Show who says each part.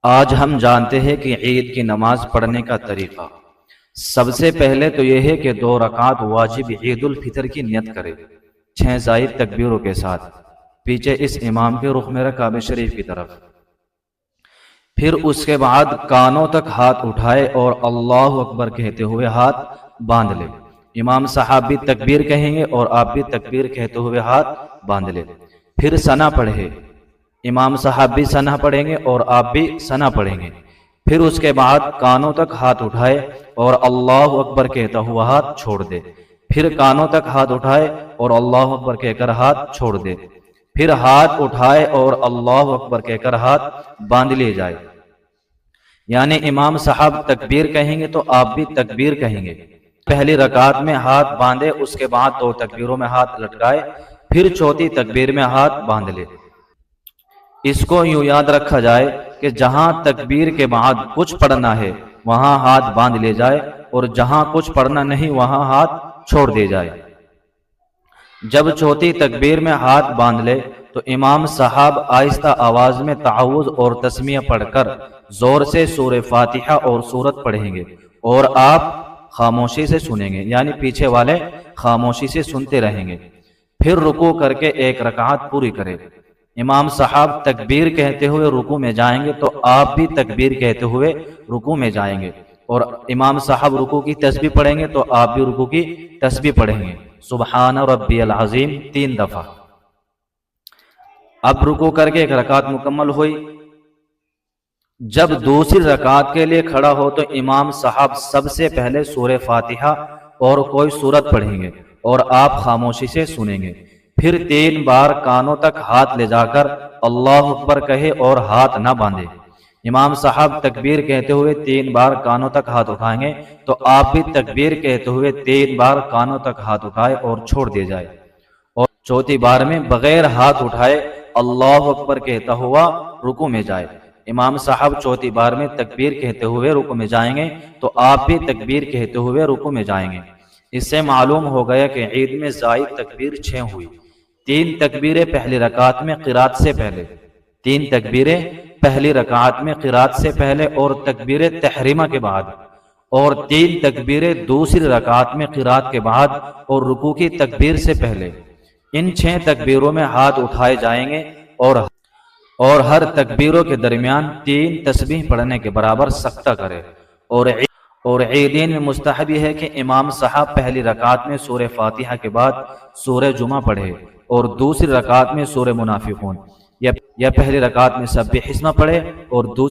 Speaker 1: آج ہم جانتے ہیں کہ عید کی نماز پڑھنے کا طریقہ۔ سب سے پہلے تو یہ ہے کہ 2 رکعت واجب عید الفطر کی نیت کرے 6 زائد تکبیروں کے ساتھ، پیچھے اس امام کے رخ میں کعبہ شریف کی طرف۔ پھر اس کے بعد کانوں تک ہاتھ اٹھائے اور اللہ اکبر کہتے ہوئے ہاتھ باندھ لے۔ امام صاحب بھی تکبیر کہیں گے اور آپ بھی تکبیر کہتے ہوئے ہاتھ باندھ لے۔ پھر ثنا پڑھے، امام صاحب بھی ثنا پڑھیں گے اور آپ بھی ثنا پڑھیں گے۔ پھر اس کے بعد کانوں تک ہاتھ اٹھائے اور اللہ اکبر کہتا ہوا ہاتھ چھوڑ دے۔ پھر کانوں تک ہاتھ اٹھائے اور اللہ اکبر کہہ کر ہاتھ چھوڑ دے۔ پھر ہاتھ اٹھائے اور اللہ اکبر کہہ کر ہاتھ باندھ لیے جائے، یعنی امام صاحب تکبیر کہیں گے تو آپ بھی تکبیر کہیں گے۔ پہلی رکعت میں ہاتھ باندھے، اس کے بعد 2 تکبیروں میں ہاتھ لٹکائے، پھر چوتھی تکبیر میں ہاتھ باندھ لے۔ اس کو یوں یاد رکھا جائے کہ جہاں تکبیر کے بعد کچھ پڑھنا ہے وہاں ہاتھ باندھ لے جائے اور جہاں کچھ پڑھنا نہیں وہاں ہاتھ چھوڑ دے جائے۔ جب چوتھی تکبیر میں ہاتھ باندھ لے تو امام صاحب آہستہ آواز میں تعوذ اور تسمیہ پڑھ کر زور سے سورہ فاتحہ اور سورت پڑھیں گے اور آپ خاموشی سے سنیں گے، یعنی پیچھے والے خاموشی سے سنتے رہیں گے۔ پھر رکوع کر کے 1 رکعت پوری کرے۔ امام صاحب تکبیر کہتے ہوئے رکوع میں جائیں گے تو آپ بھی تکبیر کہتے ہوئے رکوع میں جائیں گے، اور امام صاحب رکوع کی تسبیح پڑھیں گے تو آپ بھی رکوع کی تسبیح پڑھیں گے، سبحان ربی العظیم 3 دفعہ۔ اب رکوع کر کے 1 رکعت مکمل ہوئی۔ جب دوسری رکعت کے لیے کھڑا ہو تو امام صاحب سب سے پہلے سورہ فاتحہ اور کوئی سورت پڑھیں گے اور آپ خاموشی سے سنیں گے۔ پھر 3 بار کانوں تک ہاتھ لے جا کر اللہ اکبر کہے اور ہاتھ نہ باندھے۔ امام صاحب تکبیر کہتے ہوئے 3 بار کانوں تک ہاتھ اٹھائیں گے تو آپ بھی تکبیر کہتے ہوئے 3 بار کانوں تک ہاتھ اٹھائے اور چھوڑ دے جائے، اور چوتھی بار میں بغیر ہاتھ اٹھائے اللہ اکبر کہتا ہوا رکوع میں جائے۔ امام صاحب چوتھی بار میں تکبیر کہتے ہوئے رکوع میں جائیں گے تو آپ بھی تکبیر کہتے ہوئے رکوع میں جائیں گے۔ اس سے معلوم ہو گیا کہ عید میں زائد تکبیر 6 ہوئی۔ 3 تکبیریں پہلی رکعت میں قرات سے پہلے، 3 تکبیریں پہلی رکعت میں قرات سے پہلے اور تکبیر تحریمہ کے بعد، اور 3 تکبیریں دوسری رکعت میں قرات کے بعد اور رکوع کی تکبیر سے پہلے۔ ان 6 تکبیروں میں ہاتھ اٹھائے جائیں گے اور ہر تکبیروں کے درمیان 3 تسبیح پڑھنے کے برابر سکتہ کرے۔ اور عیدین میں مستحب یہ ہے کہ امام صاحب پہلی رکعت میں سورہ فاتحہ کے بعد سورہ جمعہ پڑھے اور دوسری رکعت میں سورہ منافقون، یا پہلی رکعت میں سبح اسم پڑھے اور دوسری